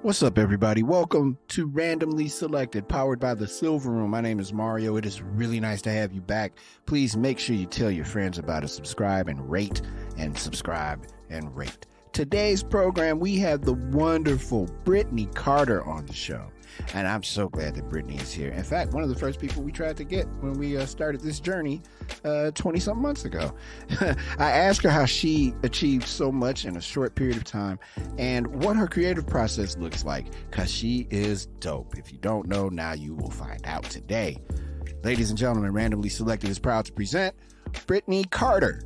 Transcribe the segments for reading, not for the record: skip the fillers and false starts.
What's up, everybody? Welcome to Randomly Selected, powered by the Silver Room. My name is Mario. It is really nice to have you back. Please make sure you tell your friends about it. Subscribe and rate, and subscribe and rate. Today's program, we have the wonderful Brittney Carter on the show. And I'm so glad that Brittney is here. In fact, one of the first people we tried to get when we started this journey 20-something months ago. I asked her how she achieved so much in a short period of time and what her creative process looks like, because she is dope. If you don't know, now you will find out today. Ladies and gentlemen, Randomly Selected is proud to present Brittney Carter.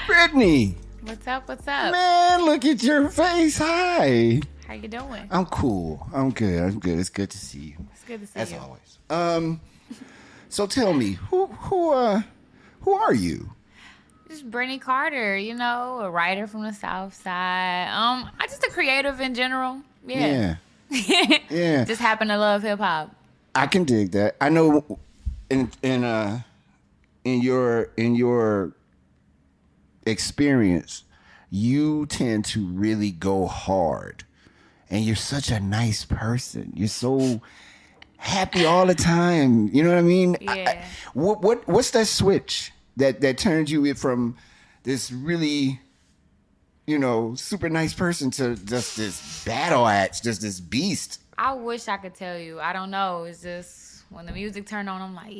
Brittney! What's up? What's up? Man, look at your face. Hi. How you doing? I'm cool. I'm good. It's good to see you. It's good to see As you. always. So tell me, who are you? Just Brittney Carter, a writer from the South Side. I'm just a creative in general. Yeah. Yeah. Just happen to love hip hop. I can dig that. I know in your experience, you tend to really go hard. And you're such a nice person. You're so happy all the time. You know what I mean? Yeah. What's that switch that turns you from this really, super nice person to just this battle axe, just this beast? I wish I could tell you. I don't know. It's just when the music turned on, I'm like,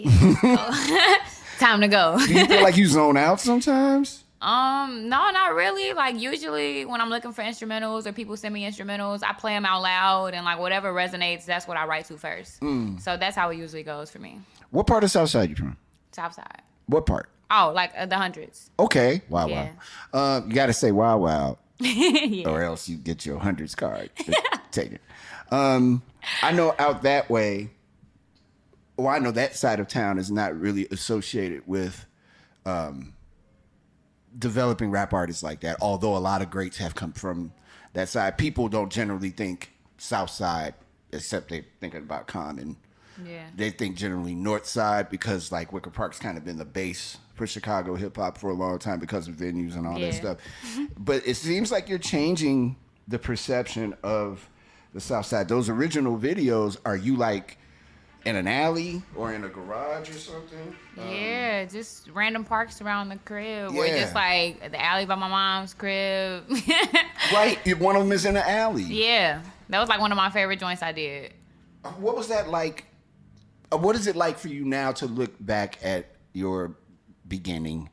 yeah, time to go. Do you feel like you zone out sometimes? No, not really. Like, usually when I'm looking for instrumentals or people send me instrumentals, I play them out loud, and like whatever resonates, that's what I write to first. So that's how it usually goes for me. What part of Southside you from? Southside. What part? Oh, like the hundreds. Okay. Wow. Yeah. You got to say wow, Yeah. or else you get your hundreds card. Take it. I know out that way, I know that side of town is not really associated with developing rap artists like that, although a lot of greats have come from that side. People don't generally think South Side, except they're thinking about Common. Yeah. They think generally North Side, because like Wicker Park's kind of been the base for Chicago hip hop for a long time because of venues and all that stuff. But it seems like you're changing the perception of the South Side. Those original videos, are you like in an alley or in a garage or something? Yeah, just random parks around the crib. Yeah. Or just like the alley by my mom's crib. Right, one of them is in an alley. Yeah, that was like one of my favorite joints I did. What was that like? What is it like for you now to look back at your beginning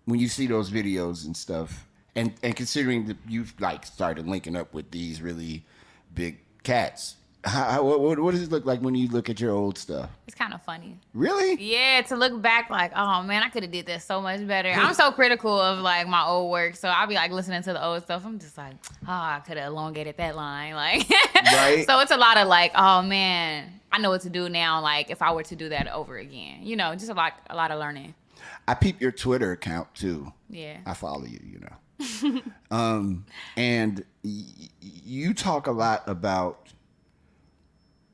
when you see those videos and stuff, and considering that you've like started linking up with these really big cats? What does it look like when you look at your old stuff? It's kind of funny. Really? Yeah, to look back like, oh man, I could have did this so much better. I'm so critical of like my old work, so I'll be like listening to the old stuff. I'm just like, oh, I could have elongated that line, like. Right. So it's a lot of like, oh man, I know what to do now. Like if I were to do that over again, just a lot of learning. I peep your Twitter account too. Yeah. I follow you, and you talk a lot about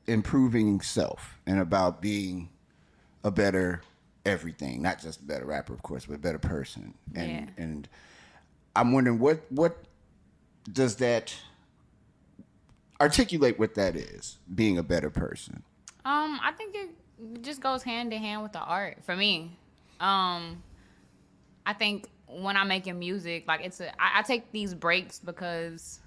improving self and about being a better everything, not just a better rapper, of course, but a better person. And I'm wondering what does that articulate, what that is, being a better person? I think it just goes hand in hand with the art for me. I think when I'm making music, like I take these breaks because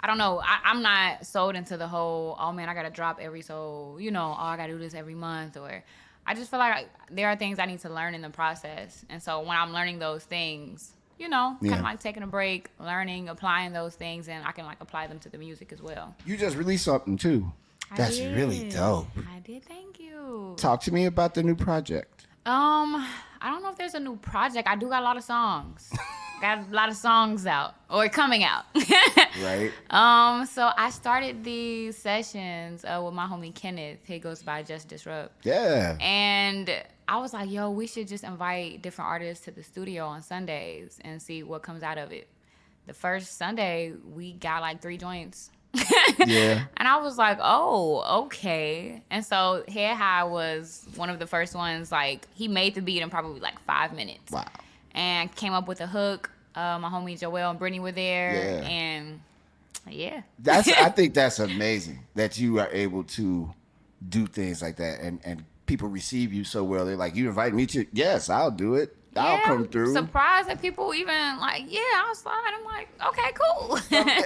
I don't know. I'm not sold into the whole, oh man, I got to drop every I got to do this every month. Or I just feel like there are things I need to learn in the process. And so when I'm learning those things, kind of like taking a break, learning, applying those things, and I can like apply them to the music as well. You just released something too. That's really dope. I did. Thank you. Talk to me about the new project. I don't know if there's a new project. I do got a lot of songs. Got a lot of songs out or coming out. Right. So I started these sessions with my homie Kenneth. He goes by Just Disrupt. Yeah. And I was like, yo, we should just invite different artists to the studio on Sundays and see what comes out of it. The first Sunday, we got like 3 joints. Yeah. And I was like, oh, okay. And so Head High was one of the first ones. Like, he made the beat in probably like 5 minutes. Wow. And came up with a hook. My homie Joelle and Brittney were there. Yeah. And Yeah. I think that's amazing that you are able to do things like that, and people receive you so well. They're like, you invite me to, yes, I'll do it. I'll come through. I'm surprised that people even like, yeah, I'll slide. I'm like, okay, cool.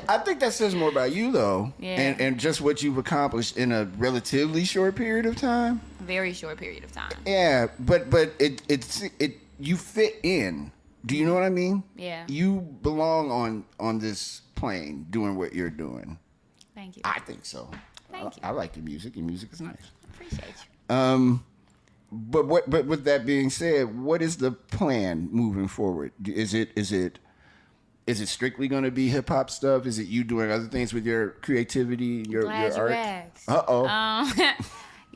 I think that says more about you though, and just what you've accomplished in a relatively short period of time. Very short period of time. Yeah, but it you fit in. Do you know what I mean? Yeah. You belong on this plane doing what you're doing. Thank you. I think so. Thank you. I like your music. Your music is nice. Appreciate you. But with that being said, what is the plan moving forward? Is it strictly going to be hip hop stuff? Is it you doing other things with your creativity, your art?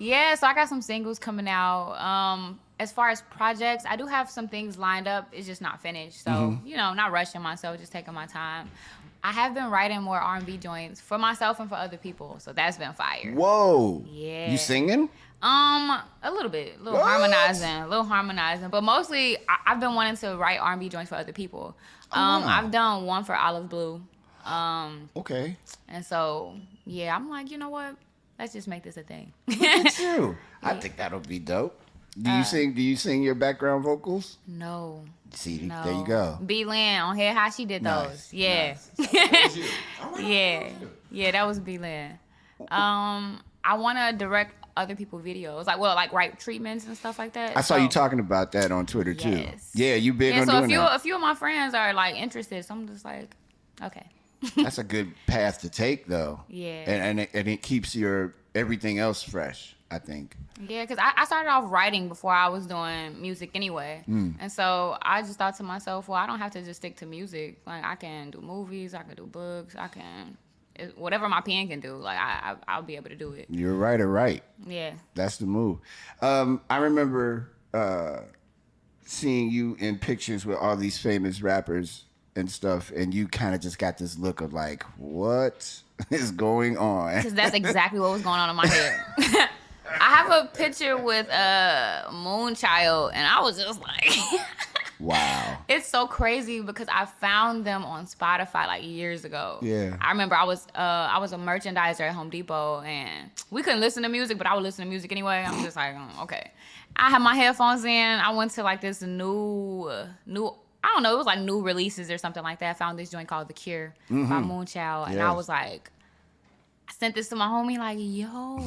Yeah, so I got some singles coming out. As far as projects, I do have some things lined up. It's just not finished. So, not rushing myself, just taking my time. I have been writing more R&B joints for myself and for other people. So that's been fire. Whoa. Yeah. You singing? A little bit. A little harmonizing. But mostly, I've been wanting to write R&B joints for other people. I've done one for Olive Blue. Okay. And so, yeah, I'm like, you know what? Let's just make this a thing. Look at you. I think that'll be dope. Do you sing your background vocals? No. See, there you go. B. Lynn on Head High, she did those. Nice. Yeah. Nice. That was you. Yeah, that was B. Lynn. I want to direct other people's videos, like write treatments and stuff like that. I saw you talking about that on Twitter too. Yeah, you big on doing that. A few of my friends are like interested, so I'm just like, okay. That's a good path to take, though. Yeah. And it keeps your everything else fresh, I think. Yeah, because I started off writing before I was doing music anyway. And so I just thought to myself, well, I don't have to just stick to music. Like, I can do movies, I can do books, whatever my pen can do, like, I'll be able to do it. You're right. Yeah. That's the move. I remember seeing you in pictures with all these famous rappers and stuff, and you kind of just got this look of like, what is going on? Because that's exactly what was going on in my head. I have a picture with Moonchild, and I was just like, wow. It's so crazy because I found them on Spotify like years ago. Yeah. I remember I was a merchandiser at Home Depot, and we couldn't listen to music, but I would listen to music anyway. I'm just like, okay. I had my headphones in. I went to like this new I don't know, it was like new releases or something like that. I found this joint called The Cure by Moonchild, and I was like, I sent this to my homie like, yo.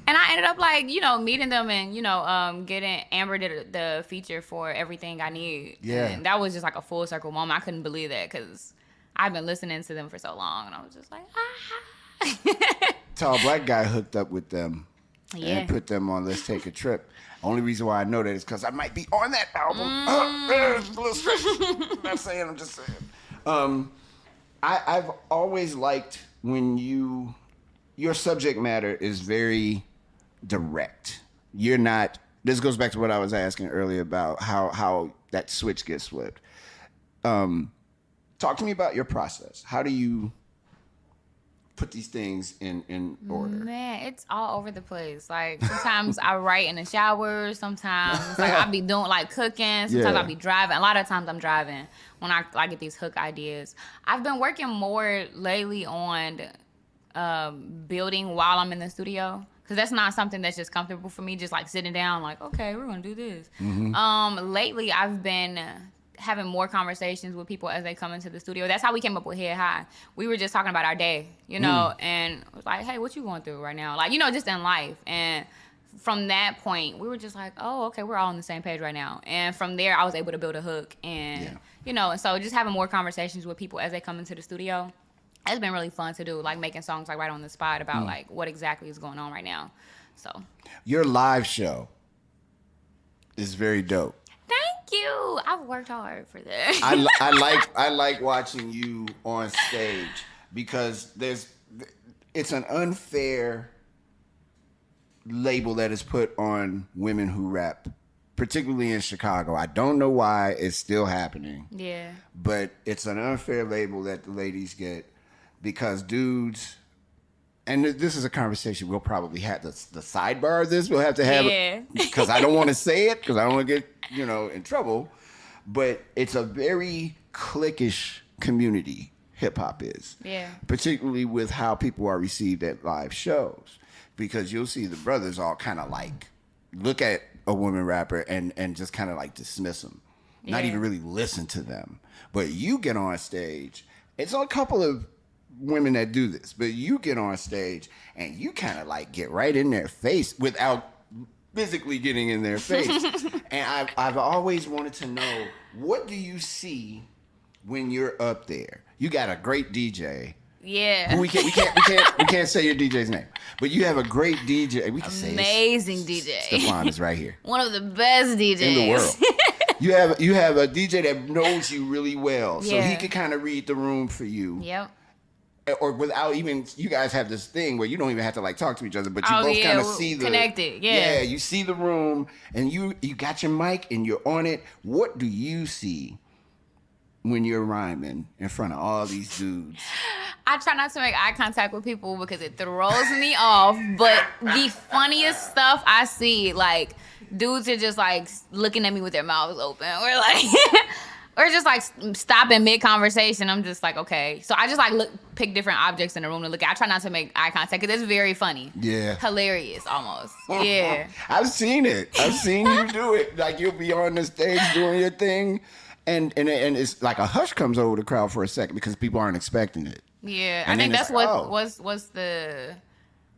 And I ended up like, meeting them and, getting Amber did the feature for Everything I Need. Yeah. And that was just like a full circle moment. I couldn't believe that because I've been listening to them for so long, and I was just like, Tall Black Guy hooked up with them and put them on Let's Take a Trip. Only reason why I know that is because I might be on that album. A little stretch. I'm not saying, I'm just saying. I've always liked when your subject matter is very direct. You're not, this goes back to what I was asking earlier about how that switch gets flipped. Talk to me about your process. How do you put these things in order? Man, it's all over the place. Like, sometimes I write in the shower. Sometimes I'll be doing like cooking. Sometimes I'll be driving. A lot of times I'm driving when I get these hook ideas. I've been working more lately on building while I'm in the studio, because that's not something that's just comfortable for me, just like sitting down like, okay, we're gonna do this. Lately I've been having more conversations with people as they come into the studio. That's how we came up with Head High. We were just talking about our day, and it was like, hey, what you going through right now? Like, just in life. And from that point, we were just like, oh, okay, we're all on the same page right now. And from there, I was able to build a hook. And, and so just having more conversations with people as they come into the studio, it's been really fun to do, like making songs like right on the spot about like what exactly is going on right now. So your live show is very dope. Thank you. I've worked hard for this. I like watching you on stage because it's an unfair label that is put on women who rap, particularly in Chicago. I don't know why it's still happening. Yeah. But it's an unfair label that the ladies get because dudes, and this is a conversation we'll probably have, the sidebar of this we'll have to have because I don't want to say it because I don't want to get in trouble, but it's a very cliquish community, hip hop is. Yeah. Particularly with how people are received at live shows. Because you'll see the brothers all kind of like look at a woman rapper and just kind of like dismiss them. Not even really listen to them. But you get on stage. It's a couple of women that do this, but you get on stage and you kind of like get right in their face without physically getting in their face. And I've always wanted to know, what do you see when you're up there? You got a great DJ. Yeah. We can't say your DJ's name, but you have a great DJ. We can say amazing DJ. Stefan is right here. One of the best DJs in the world. You have a DJ that knows you really well, so he can kind of read the room for you. Yep. Or without even, you guys have this thing where you don't even have to like talk to each other, but you both kind of see the connected. Yeah, you see the room, and you got your mic and you're on it. What do you see when you're rhyming in front of all these dudes? I try not to make eye contact with people because it throws me off. But the funniest stuff I see, like dudes are just like looking at me with their mouths open, or like. Or just like stopping mid conversation. I'm just like, okay. So I just like pick different objects in the room to look at. I try not to make eye contact because it's very funny. Yeah. Hilarious almost. Yeah. I've seen it. I've seen you do it. Like you'll be on the stage doing your thing, and it's like a hush comes over the crowd for a second because people aren't expecting it. Yeah. I think that's what was the.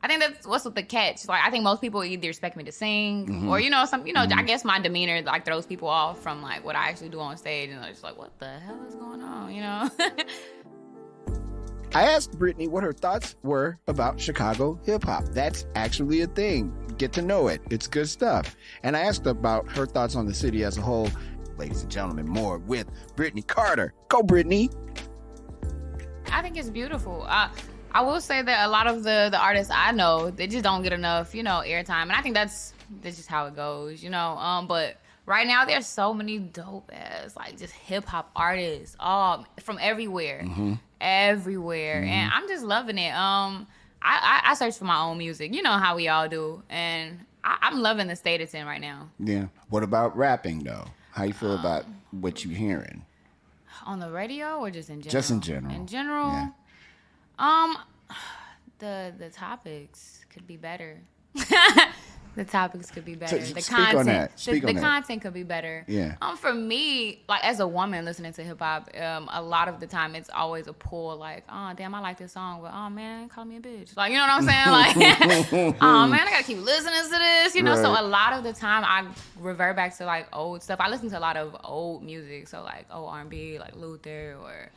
I think that's what's with the catch. Like I think most people either expect me to sing or I guess my demeanor like throws people off from like what I actually do on stage, and they're just like, what the hell is going on, I asked Brittney what her thoughts were about Chicago hip hop. That's actually a thing. Get to know it. It's good stuff. And I asked about her thoughts on the city as a whole. Ladies and gentlemen, more with Brittney Carter. Go, Brittney. I think it's beautiful. I will say that a lot of the artists I know, they just don't get enough, airtime. And I think that's just how it goes, But right now, there's so many dope ass, like, just hip-hop artists from everywhere. Everywhere. And I'm just loving it. I search for my own music. You know how we all do. And I'm loving the state it's in right now. Yeah. What about rapping, though? How you feel about what you're hearing? On the radio or just in general? Just in general. In general? Yeah. The topics could be better. The topics could be better. So, the speak content, on that. Speak on the content could be better. Yeah. For me, like as a woman listening to hip hop, a lot of the time it's always a pull. Like, oh damn, I like this song, but oh man, call me a bitch. Like, you know what I'm saying? Like, oh man, I gotta keep listening to this. Right. So a lot of the time I revert back to like old stuff. I listen to a lot of old music, so like old R&B, like Luther or.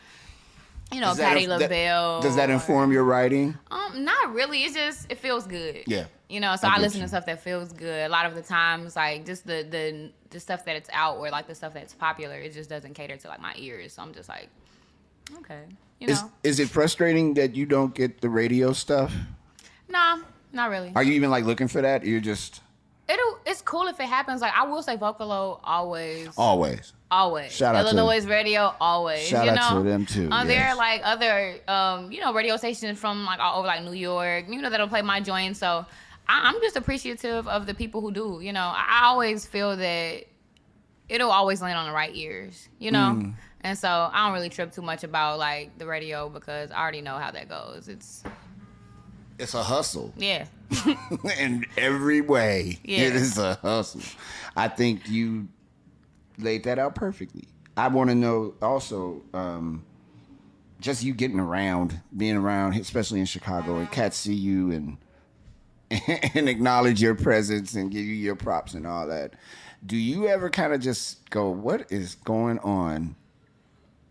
Patti LaBelle. Does that inform your writing? Not really. It's just it feels good. Yeah. So I listen to stuff that feels good. A lot of the times, like just the stuff that it's out or like the stuff that's popular, it just doesn't cater to like my ears. So I'm just like, okay, Is it frustrating that you don't get the radio stuff? Nah, not really. Are you even like looking for that? You're just. It's cool if it happens. Like I will say Vocalo always. Always. Shout out Illinois radio always. Shout out to them too. There are like other radio stations from like all over like New York, that'll play my joint. So I'm just appreciative of the people who do. I always feel that it'll always land on the right ears. And so I don't really trip too much about like the radio because I already know how that goes. It's a hustle. Yeah. In every way. Yeah. It is a hustle. I think you laid that out perfectly. I want to know also, just you getting around, being around, especially in Chicago, and cats see you and acknowledge your presence and give you your props and all that. Do you ever kind of just go, what is going on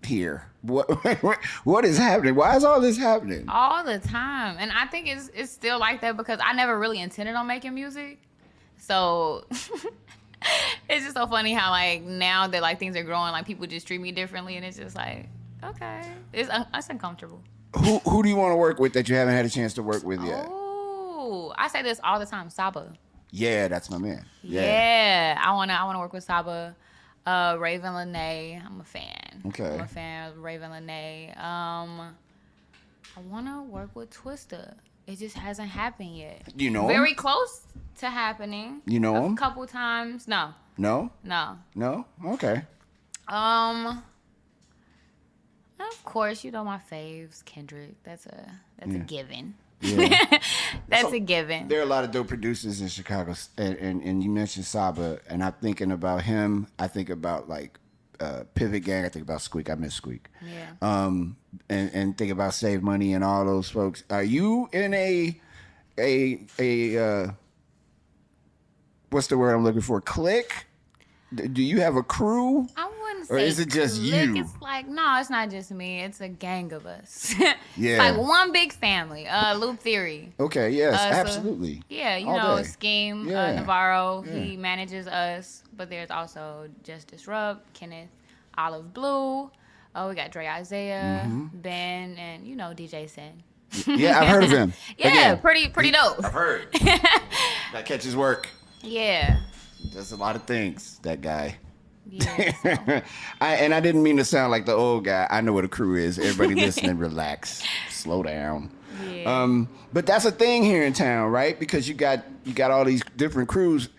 here? What is happening? Why is all this happening? All the time. And I think it's still like that because I never really intended on making music. So it's just so funny how like now that like things are growing, like people just treat me differently, and it's just like, okay, it's uncomfortable. Who do you want to work with that you haven't had a chance to work with yet? Oh, I say this all the time, Saba. Yeah, that's my man. Yeah, I wanna work with Saba. Raven Lene, I'm a fan. Okay. I'm a fan of Raven Lene. I wanna work with Twista. It just hasn't happened yet. You know him? Very close to happening. You know him? A couple times. No. No? No. No? Okay. Of course, you know my faves, Kendrick. That's a given. Yeah. That's So, a given. There are a lot of dope producers in Chicago, and you mentioned Saba, and I'm thinking about him. I think about like Pivot Gang. I think about Squeak. I miss Squeak. Yeah. And think about Save Money and all those folks. Are you in a what's the word I'm looking for? Clique? Do you have a crew? I wouldn't say. Or is it just clique. you? It's like, no, it's not just me. It's a gang of us. Yeah. It's like one big family. Loop Theory. Okay, yes, So, absolutely. yeah, you All know, day. Scheme, Yeah. Navarro, Yeah. he manages us. But there's also Just Disrupt, Kenneth, Olive Blue. Oh, we got Dre Isaiah, Mm-hmm. Ben, and, you know, DJ Sin. Yeah, I've heard of him. Yeah, Again, pretty dope. I've heard. That catches work. Yeah. Does a lot of things, that guy. Yeah. So. I didn't mean to sound like the old guy. I know what a crew is. Everybody listening, relax, slow down. Yeah. But that's a thing here in town, right? Because you got all these different crews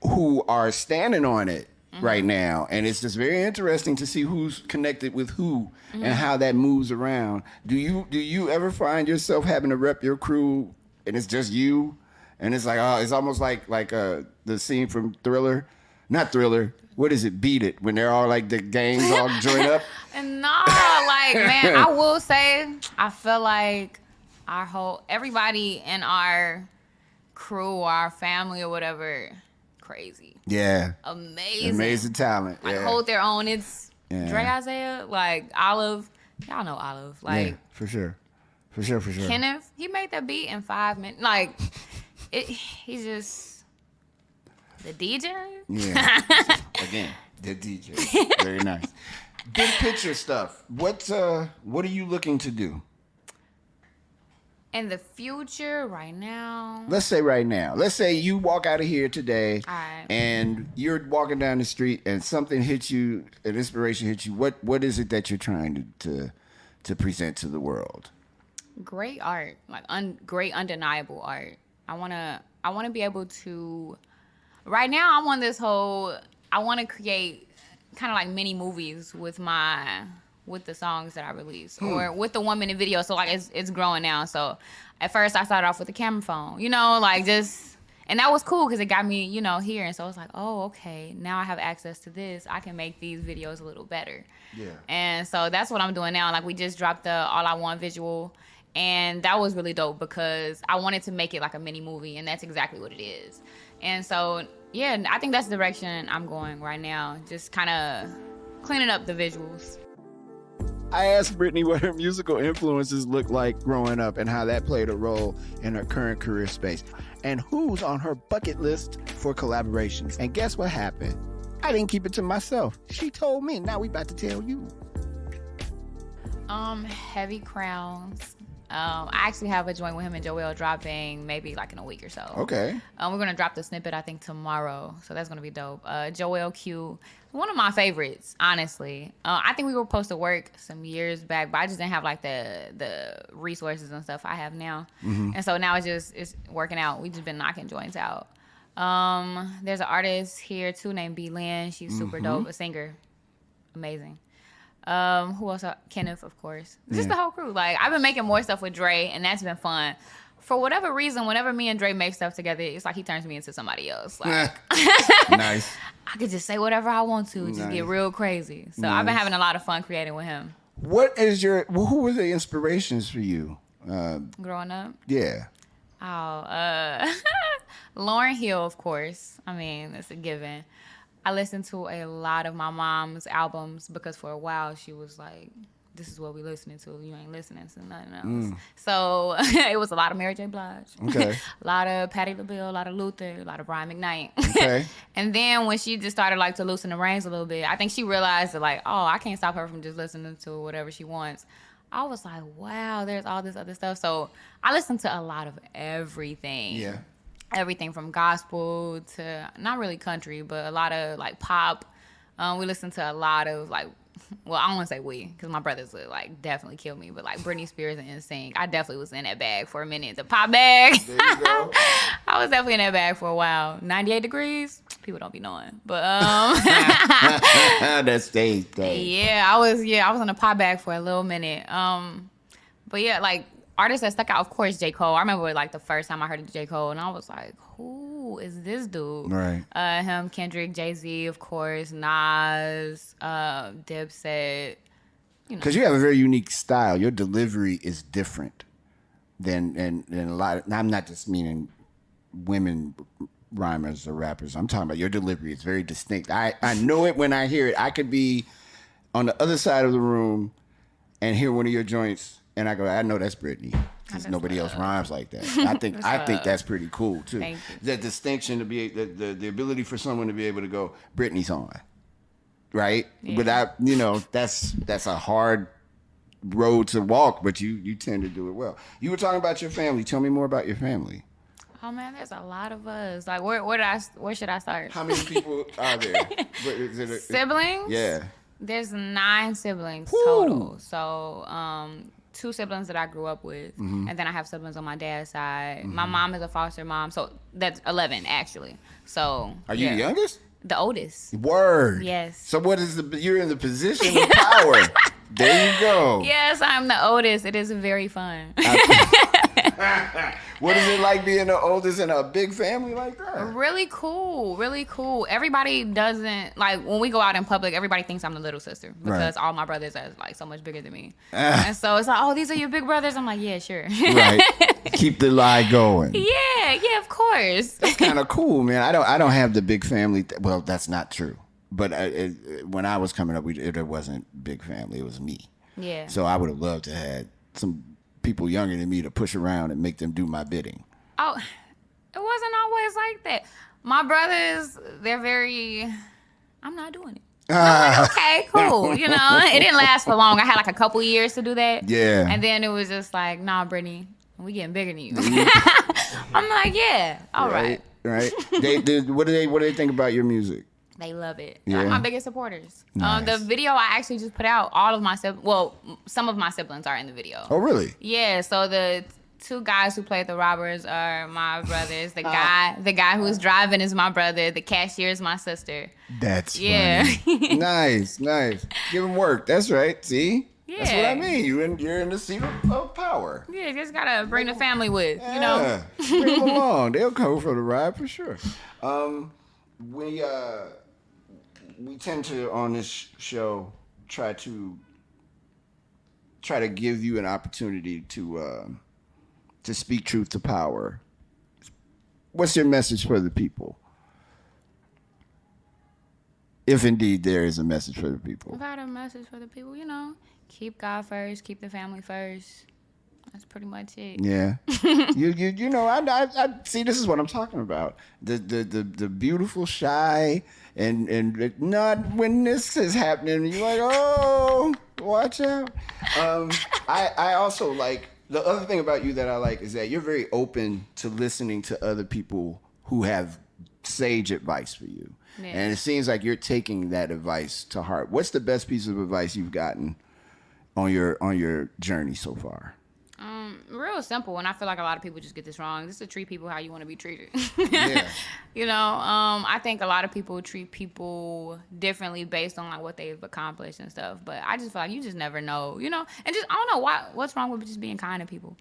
who are standing on it right now, and it's just very interesting to see who's connected with who and how that moves around. Do you ever find yourself having to rep your crew, and it's just you, and it's like it's almost like the scene from Thriller, not Thriller. What is it? Beat It, when they're all like the gangs all joined up. And no, like, man, I will say, I feel like everybody in our crew or our family or whatever, crazy. Yeah. Amazing talent. Like, Yeah. hold their own. It's Yeah. Dre Isaiah, like, Olive. Y'all know Olive. Like, Yeah, for sure. For sure. Kenneth, he made that beat in 5 minutes. Like, he's just the DJ. Yeah. Again, the DJ. Very nice. Big picture stuff. What are you looking to do? In the future, right now. Let's say right now. Let's say you walk out of here today, Alright. and you're walking down the street, and something hits you, an inspiration hits you. What is it that you're trying to present to the world? Great art, like great undeniable art. I wanna be able to. Right now, I'm on this whole. I want to create kind of like mini movies with the songs that I release, or with the 1 minute video. So like it's growing now. So at first I started off with a camera phone, like just, and that was cool because it got me, here. And so it's like, oh, okay, now I have access to this. I can make these videos a little better. Yeah. And so that's what I'm doing now. Like, we just dropped the All I Want visual, and that was really dope because I wanted to make it like a mini movie, and that's exactly what it is. And so, yeah, I think that's the direction I'm going right now. Just kind of cleaning up the visuals. I asked Brittney what her musical influences looked like growing up and how that played a role in her current career space, and who's on her bucket list for collaborations. And guess what happened? I didn't keep it to myself. She told me. Now we about to tell you. Heavy Crowns. I actually have a joint with him and Joel dropping maybe like in a week or so. Okay. We're going to drop the snippet, I think, tomorrow. So that's going to be dope. Joel Q, one of my favorites, honestly. I think we were supposed to work some years back, but I just didn't have like the resources and stuff I have now. Mm-hmm. And so now it's working out. We just been knocking joints out. There's an artist here too named B. Lynn. She's super dope, a singer. Amazing. Who else? Kenneth, of course. Just the whole crew. Like, I've been making more stuff with Dre, and that's been fun. For whatever reason, whenever me and Dre make stuff together, it's like he turns me into somebody else. Like, Nice. I could just say whatever I want to, just get real crazy. So I've been having a lot of fun creating with him. Who were the inspirations for you? Growing up? Yeah. Oh, Lauryn Hill, of course. I mean, it's a given. I listened to a lot of my mom's albums because for a while she was like, this is what we listening to. You ain't listening to nothing else. So it was a lot of Mary J. Blige. Okay. A lot of Patti LaBelle, a lot of Luther, a lot of Brian McKnight. Okay. And then when she just started like to loosen the reins a little bit, I think she realized that like, oh, I can't stop her from just listening to whatever she wants. I was like, wow, there's all this other stuff. So I listened to a lot of everything. Yeah. Everything from gospel to not really country, but a lot of like pop. We listened to a lot of like, well, I don't want to say we, because my brothers would like definitely kill me, but like Britney Spears and NSYNC, I definitely was in that bag for a minute. The pop bag. There you go. I was definitely in that bag for a while. 98 Degrees. People don't be knowing, but That's stage thing. yeah, I was on the pop bag for a little minute. But yeah, like artists that stuck out, of course, J. Cole. I remember like the first time I heard of J. Cole, and I was like, who is this dude? Right. Him, Kendrick, Jay-Z, of course, Nas, Dipset. Because you have a very unique style. Your delivery is different than a lot of, I'm not just meaning women rhymers or rappers. I'm talking about your delivery is very distinct. I know it when I hear it. I could be on the other side of the room and hear one of your joints, and I go, I know that's Brittney. Because nobody else rhymes like that. I think that's pretty cool too. Thank you. The distinction to be the ability for someone to be able to go, Brittney's on. Right? Yeah. Without, that's a hard road to walk, but you tend to do it well. You were talking about your family. Tell me more about your family. Oh man, there's a lot of us. Like, where should I start? How many people are there? Siblings? Yeah. There's 9 siblings Woo. total. So, 2 siblings that I grew up with, and then I have siblings on my dad's side. My mom is a foster mom, so that's 11 actually. So, Are you the youngest? The oldest. Word. Yes. So you're in the position of power. There you go. Yes, I'm the oldest. It is very fun. What is it like being the oldest in a big family like that? Really cool. Really cool. Everybody doesn't, like, when we go out in public, everybody thinks I'm the little sister because all my brothers are, like, so much bigger than me. And so it's like, oh, these are your big brothers? I'm like, yeah, sure. Right. Keep the lie going. Yeah, of course. It's kind of cool, man. I don't have the big family. Well, that's not true. But when I was coming up, it wasn't big family. It was me. Yeah. So I would have loved to have some people younger than me to push around and make them do my bidding. Oh, it wasn't always like that. My brothers, they're very, I'm not doing it. I'm like, okay, cool. It didn't last for long. I had like a couple years to do that. Yeah. And then it was just like, nah, Brittney, we getting bigger than you. I'm like, yeah, all right. Right. What do they think about your music? They love it. Yeah. They're my biggest supporters. Nice. The video I actually just put out, all of my siblings, well, some of my siblings are in the video. Oh, really? Yeah, so the 2 guys who played the robbers are my brothers. The guy who's driving is my brother. The cashier is my sister. That's funny. Nice. Give him work. That's right. See? Yeah. That's what I mean. You're in the seat of power. Yeah, you just gotta bring the family with, Yeah. Bring them along. They'll come for the ride for sure. We tend to, on this show, try to give you an opportunity to speak truth to power. What's your message for the people? If indeed there is a message for the people. I've got a message for the people, keep God first, keep the family first. That's pretty much it. Yeah. I see, this is what I'm talking about. The beautiful, shy, and not when this is happening, you're like, oh, watch out. I also like, the other thing about you that I like is that you're very open to listening to other people who have sage advice for you. Yeah. And it seems like you're taking that advice to heart. What's the best piece of advice you've gotten on your journey so far? Real simple, and I feel like a lot of people just get this wrong. Just to treat people how you want to be treated. Yeah. I think a lot of people treat people differently based on like what they've accomplished and stuff. But I just feel like you just never know, and just I don't know what's wrong with just being kind to people.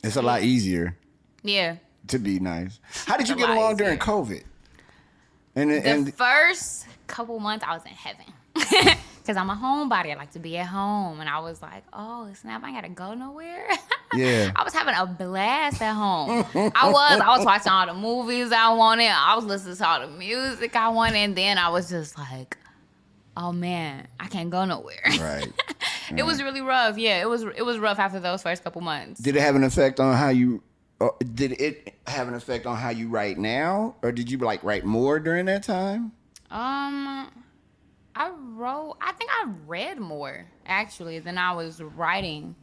It's a lot easier. Yeah. To be nice. How did you get along during COVID? And the first couple months I was in heaven. Because I'm a homebody. I like to be at home. And I was like, oh, snap, I ain't got to go nowhere. Yeah. I was having a blast at home. I was watching all the movies I wanted. I was listening to all the music I wanted. And then I was just like, oh, man, I can't go nowhere. Right. It was really rough. Yeah, it was rough after those first couple months. Did it have an effect on how you... did it have an effect on how you write now? Or did you write more during that time? I think I read more, actually, than I was writing.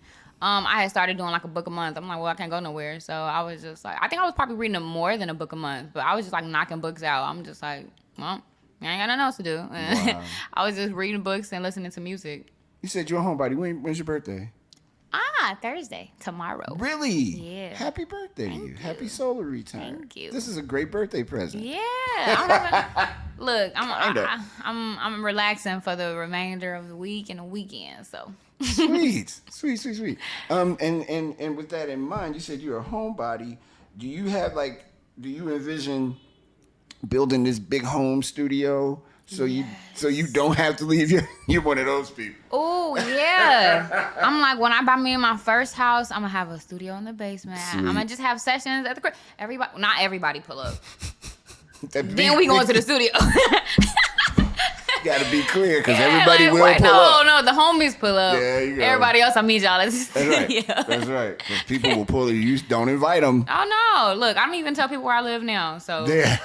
I had started doing like a book a month. I'm like, well, I can't go nowhere. So I was just like, I think I was probably reading more than a book a month, but I was just like knocking books out. I'm just like, well, I ain't got nothing else to do. Wow. I was just reading books and listening to music. You said you're a homebody. When's your birthday? Thursday, tomorrow. Really? Yeah. Happy birthday to you. Happy solar return. Thank you. This is a great birthday present. Yeah. Look, I'm relaxing for the remainder of the week and the weekend. So. Sweet. And with that in mind, you said you're a homebody. Do you envision building this big home studio so you don't have to leave you're one of those people? Oh yeah. I'm like, when I buy me my first house, I'm gonna have a studio in the basement. Sweet. I'm gonna just have sessions at the crib. Not everybody pull up. Then we go into the studio. Gotta be clear, because everybody will pull up. No, the homies pull up. Yeah, you go. Everybody else, I meet y'all. That's right. That's right. Because people will pull you. You don't invite them. Oh no! Look, I don't even tell people where I live now, so yeah.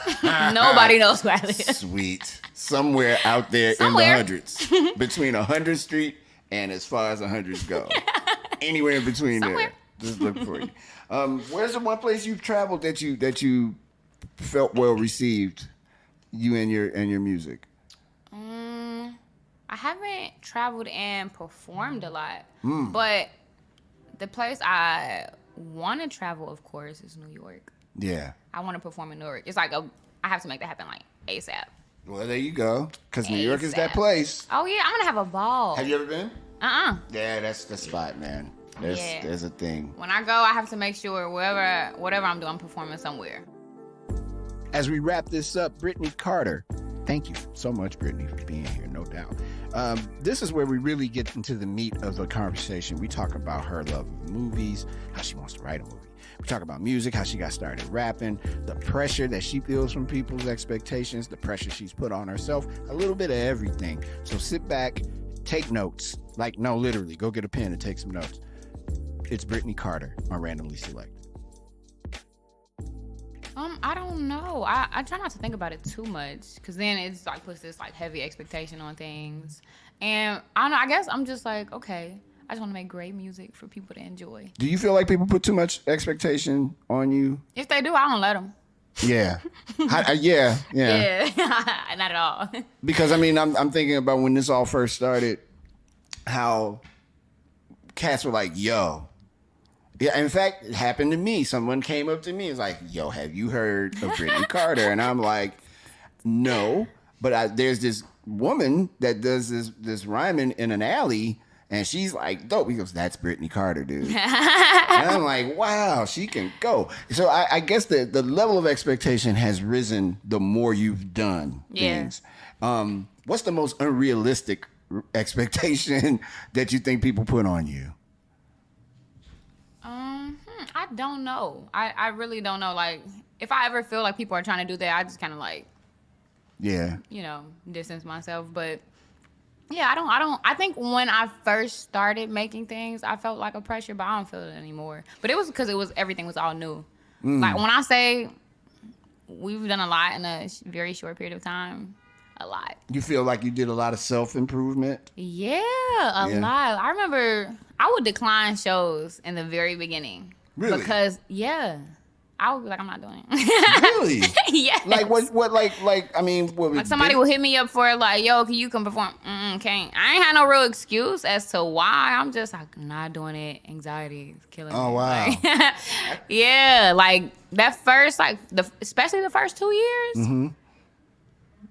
Nobody knows where I live. Sweet. Somewhere out there in the hundreds, between 100th Street and as far as 100s go, anywhere in between there. Just look for you. Where's the one place you've traveled that you felt well received? You and your music. I haven't traveled and performed a lot, but the place I want to travel, of course, is New York. Yeah. I want to perform in New York. It's like I have to make that happen like ASAP. Well, there you go. Because New York is that place. Oh yeah, I'm gonna have a ball. Have you ever been? Yeah, that's the spot, man. There's a thing. When I go, I have to make sure whatever I'm doing, I'm performing somewhere. As we wrap this up, Brittney Carter. Thank you so much, Brittney, for being here, no doubt. This is where we really get into the meat of the conversation. We talk about her love of movies, how she wants to write a movie. We talk about music, how she got started rapping, the pressure that she feels from people's expectations, the pressure she's put on herself, a little bit of everything. So sit back, take notes. No, literally, go get a pen and take some notes. It's Brittney Carter on Randomly Selected. I don't know. I try not to think about it too much, because then it's like puts this like heavy expectation on things. And I don't know, I guess I'm just like, okay, I just want to make great music for people to enjoy. Do you feel like people put too much expectation on you? If they do, I don't let them. Yeah. Yeah. Not at all. Because I'm thinking about when this all first started, how cats were like, yo. Yeah, in fact, it happened to me. Someone came up to me and was like, yo, have you heard of Brittney Carter? And I'm like, no. But there's this woman that does this rhyming in an alley, and she's like, dope. He goes, that's Brittney Carter, dude. And I'm like, wow, she can go. So I guess the level of expectation has risen the more you've done things. What's the most unrealistic expectation that you think people put on you? I don't know. I really don't know. Like, if I ever feel like people are trying to do that, I just kind of like, distance myself. But yeah, I think when I first started making things, I felt like a pressure, but I don't feel it anymore. But it was because everything was all new. Like, when I say we've done a lot in a very short period of time, a lot. You feel like you did a lot of self-improvement? Yeah, a lot. I remember I would decline shows in the very beginning. Really? Because, I would be like, I'm not doing it. Really? Yes. Like what like somebody will hit me up for like, yo, can you come perform? Can't. I ain't had no real excuse as to why. I'm just like, I'm not doing it. Anxiety is killing me. Oh, wow. Like, yeah, like that first, like especially the first 2 years. Mm-hmm.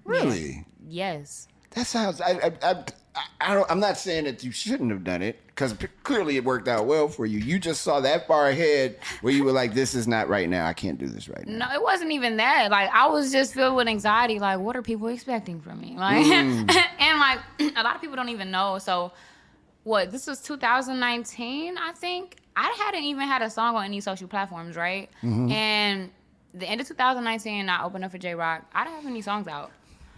Really? Yeah. Yes. That sounds. I'm not saying that you shouldn't have done it, because clearly it worked out well for you. You just saw that far ahead where you were like, "This is not right now. I can't do this right now." No, it wasn't even that. Like, I was just filled with anxiety. Like, what are people expecting from me? Like, and like a lot of people don't even know. So, this was 2019, I think. I hadn't even had a song on any social platforms, right? Mm-hmm. And the end of 2019, I opened up for J-Rock. I didn't have any songs out.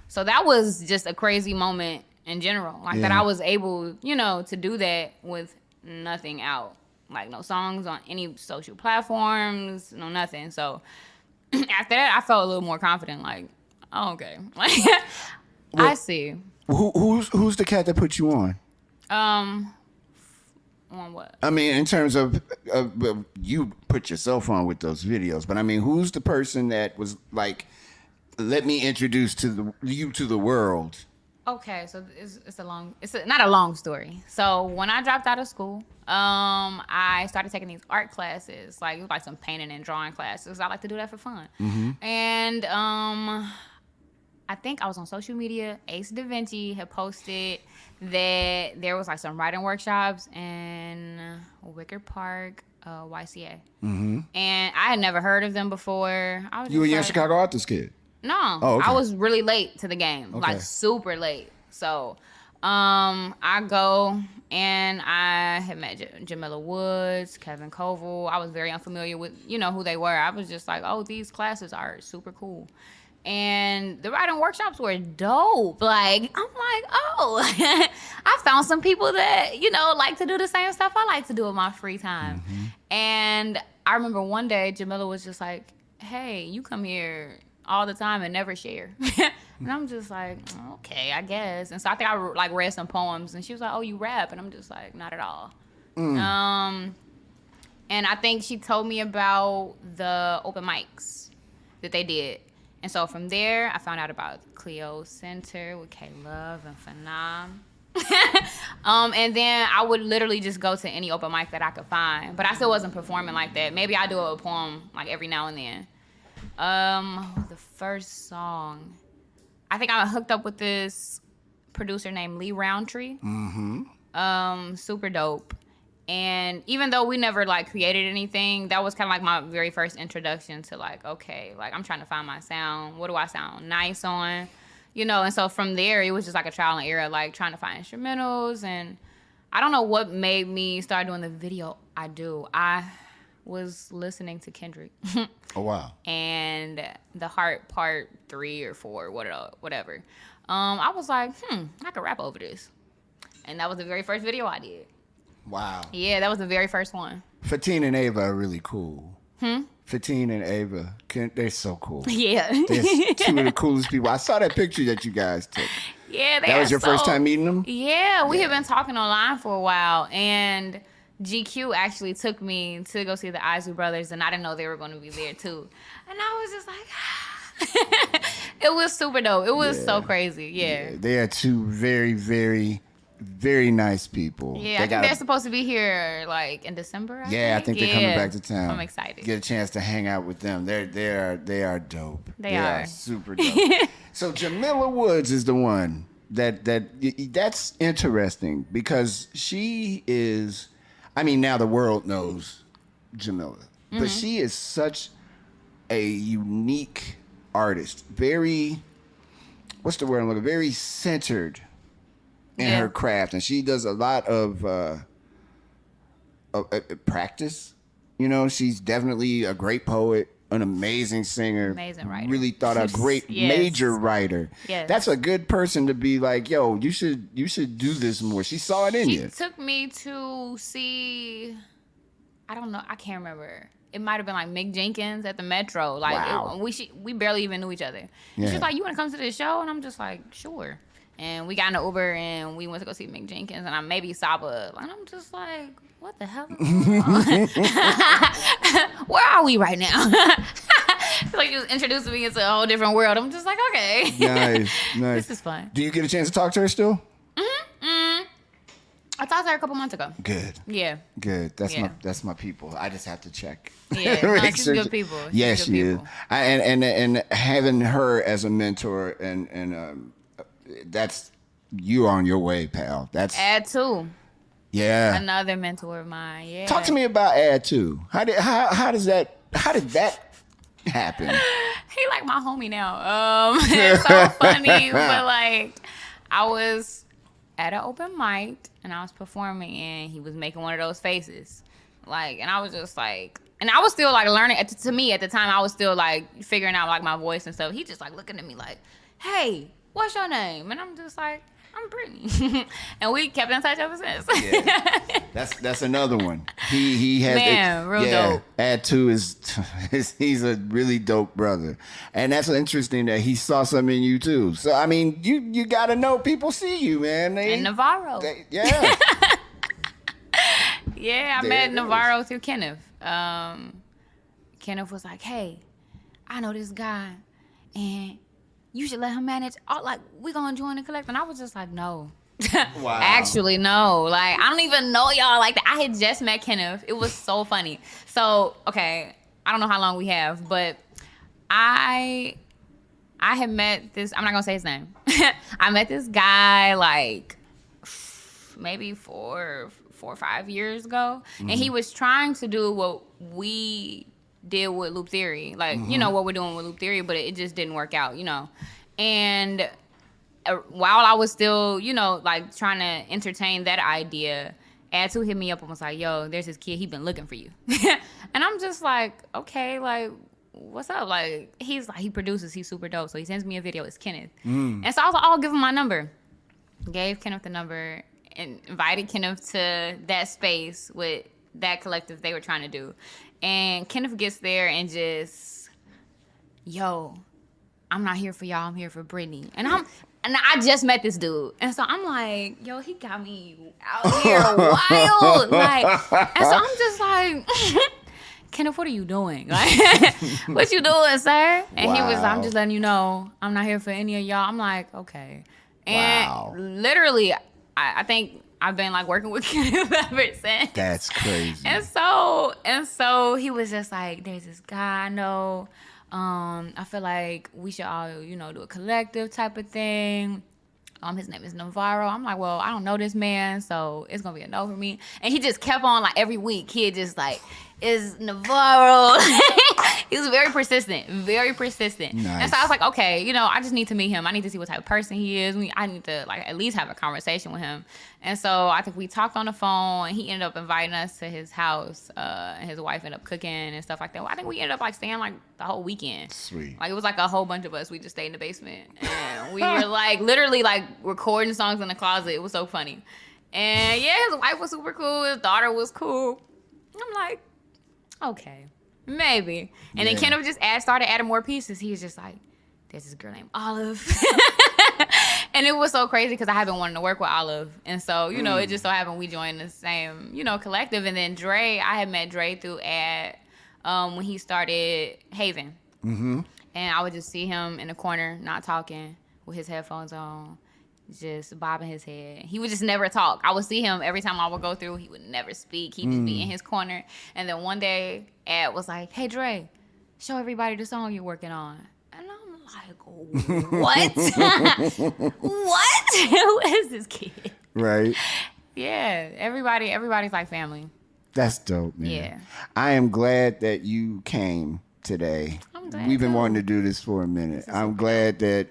So that was just a crazy moment in general. Like, that I was able, to do that with nothing out. Like, no songs on any social platforms, no nothing. So after that, I felt a little more confident. Like, oh, okay. Like, I see. Who's the cat that put you on? On what? I mean, in terms of you put yourself on with those videos, but I mean, who's the person that was like, let me introduce you to the world Okay, so it's not a long story. So when I dropped out of school, I started taking these art classes, like it was like some painting and drawing classes. I like to do that for fun. And I think I was on social media. Ace Da Vinci had posted that there was like some writing workshops in Wicker Park, YCA. And I had never heard of them before. I was You were a just young like, Chicago artist kid. no, Oh, okay. I was really late to the game, Okay. like super late. So, I go and I had met Jamila Woods, Kevin Koval. I was very unfamiliar with, who they were. I was just like, oh, these classes are super cool. And the writing workshops were dope. Like, I'm like, oh, I found some people that, like to do the same stuff I like to do in my free time. And I remember one day Jamila was just like, hey, you come here all the time and never share. And I'm just like, okay, I guess. And so I think I like read some poems, and she was like, oh, you rap? And I'm just like, not at all. And I think she told me about the open mics that they did. And so from there, I found out about Cleo Center with K Love and Phenom. And then I would literally just go to any open mic that I could find. But I still wasn't performing like that. Maybe I do a poem like every now and then. The first song, I think I hooked up with this producer named Lee Roundtree. Super dope. And even though we never like created anything, that was kind of like my very first introduction to like, okay, like I'm trying to find my sound. What do I sound nice on? And so from there, it was just like a trial and error, like trying to find instrumentals. And I don't know what made me start doing the video I do. I was listening to Kendrick. Oh, wow. And The Heart Part 3 or 4, whatever. I was like, I could rap over this. And that was the very first video I did. Wow. Yeah, that was the very first one. Fatine and Ava are really cool. Fatine and Ava, they're so cool. Yeah. They're two of the coolest people. I saw that picture that you guys took. Yeah, that was your first time meeting them? Yeah, we had been talking online for a while, and GQ actually took me to go see the Isley Brothers, and I didn't know they were going to be there too. And I was just like, it was super dope. It was so crazy. Yeah. They are two very, very, very nice people. Yeah, I think they're supposed to be here like in December. I think they're coming back to town. I'm excited. Get a chance to hang out with them. They are dope. They are super dope. So Jamila Woods is the one that's interesting because she is. I mean, now the world knows Jamila, but she is such a unique artist. Very, what's the word I'm looking? Very centered in her craft, and she does a lot of practice. She's definitely a great poet, an amazing singer, amazing writer. Really thought a great major writer. Yes. That's a good person to be like, yo, you should do this more. She saw it in you. She took me to see, I don't know, I can't remember. It might have been like Mick Jenkins at the Metro. Like wow. We barely even knew each other. Yeah. She's like, you want to come to this show? And I'm just like, sure. And we got in an Uber and we went to go see Mick Jenkins, and I maybe Saba. And I'm just like, what the hell is going on? Where are we right now? It's like you was introducing me into a whole different world. I'm just like, okay. Nice. This is fun. Do you get a chance to talk to her still? I talked to her a couple months ago. Good. Yeah. Good. That's my people. I just have to check. Yeah, no, she's good people. Yes, she is. And having her as a mentor and that's you on your way, pal. That's Add two. Yeah. Another mentor of mine. Yeah. Talk to me about Add Two. How did that happen? He like my homie now. It's so funny, but like I was at an open mic and I was performing and he was making one of those faces. Like, and I was just like, and I was still like learning. To me at the time, I was still like figuring out like my voice and stuff. He just like looking at me like, hey, what's your name? And I'm just like, I'm Brittney. And we kept in touch ever since. Yeah. That's another one. He has real dope. Add Two is he's a really dope brother. And that's interesting that he saw something in you too. So I mean, you gotta know people see you, man. And Navarro. Yeah. Yeah, I met Navarro through Kenneth. Kenneth was like, hey, I know this guy and you should let him manage. Like, we gonna join the collective. And I was just like, no. Wow. Actually, no. Like, I don't even know y'all like that. I had just met Kenneth. It was so funny. So, okay, I don't know how long we have, but I had met this, I'm not gonna say his name. I met this guy like maybe 4 or 5 years ago, and he was trying to do what we did with Loop Theory, like you know what we're doing with Loop Theory, but it just didn't work out, you know. And while I was still, you know, like trying to entertain that idea, Atu hit me up and was like, "Yo, there's this kid. He been looking for you," and I'm just like, "Okay, like." What's up? Like, he's like, he produces, he's super dope. So he sends me a video, it's Kenneth. And so I was like, I'll give him my number. Gave Kenneth the number and invited Kenneth to that space with that collective they were trying to do. And Kenneth gets there and just, yo, I'm not here for y'all, I'm here for Brittney. And I just met this dude. And so I'm like, yo, he got me out here wild. Like, and so I'm just like, Kenneth, what are you doing? Like, what you doing, sir? And he was, I'm just letting you know, I'm not here for any of y'all. I'm like, okay. And literally, I think I've been like working with Kenneth ever since. That's crazy. And so he was just like, there's this guy I know. I feel like we should all, you know, do a collective type of thing. His name is Navarro. I'm like, well, I don't know this man, so it's gonna be a no for me. And he just kept on, like, every week. He just like, is Navarro. He was very persistent. Nice. And so I was like, okay, you know, I just need to meet him. I need to see what type of person he is. I need to like at least have a conversation with him. And so I think we talked on the phone, and he ended up inviting us to his house. And his wife ended up cooking and stuff like that. I think we ended up like staying like the whole weekend. Sweet. Like, it was like a whole bunch of us. We just stayed in the basement, and we were like literally like recording songs in the closet. It was so funny. And yeah, his wife was super cool. His daughter was cool. I'm like, okay, maybe. And then Kenneth just started adding more pieces. He was just like, there's this girl named Olive. And it was so crazy because I have been wanting to work with Olive. And so, you know, it just so happened we joined the same, you know, collective. And then Dre, I had met Dre through Ad when he started Haven. And I would just see him in the corner, not talking, with his headphones on, just bobbing his head. He would just never talk. I would see him every time I would go through. He would never speak. He'd just be in his corner. And then one day, Ad was like, hey, Dre, show everybody the song you're working on. And I'm like, what? What? Who is this kid? Right. Yeah. Everybody's like family. That's dope, man. Yeah. I am glad that you came today. I'm glad We've been too. wanting to do this for a minute. I'm glad that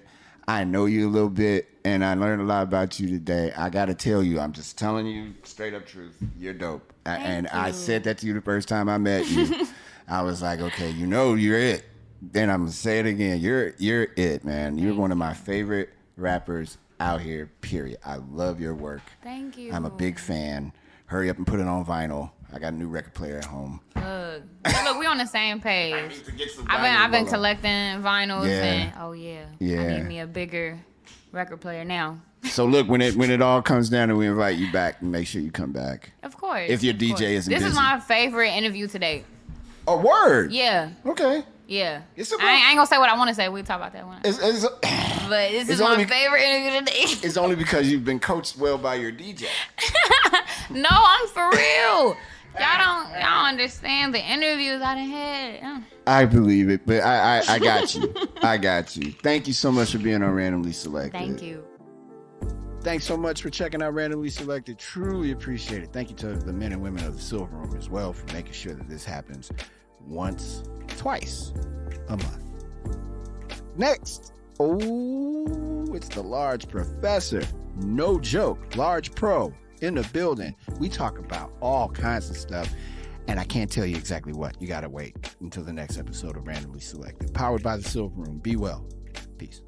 I know you a little bit, and I learned a lot about you today. I got to tell you, I'm just telling you straight up truth. You're dope. And I said that to you the first time I met you. I was like, okay, you know you're it. Then I'm going to say it again. You're it, man. You're one of my favorite rappers out here, period. I love your work. Thank you. I'm a big fan. Hurry up and put it on vinyl. I got a new record player at home. Look, we on the same page. I need to get some I've been vinyl. collecting vinyls, and I need me a bigger record player now. So look, when it all comes down and we invite you back, make sure you come back. Of course. If your DJ isn't This busy. is my favorite interview to date. A word. Yeah. Okay. Yeah. It's about- I ain't gonna say what I want to say. We'll talk about that one. It's But this is only my be- favorite interview to date. it's only because you've been coached well by your DJ. No, I'm for real. Y'all understand the interviews I done had. I believe it, but I got you. I got you. Thank you so much for being on Randomly Selected. Thank you. Thanks so much for checking out Randomly Selected. Truly appreciate it. Thank you to the men and women of the Silver Room as well for making sure that this happens twice a month. Next. Oh, it's the Large Professor. No joke. Large Pro in the building. We talk about all kinds of stuff, and I can't tell you exactly what. You got to wait until the next episode of Randomly Selected. Powered by the Silver Room. Be well. Peace.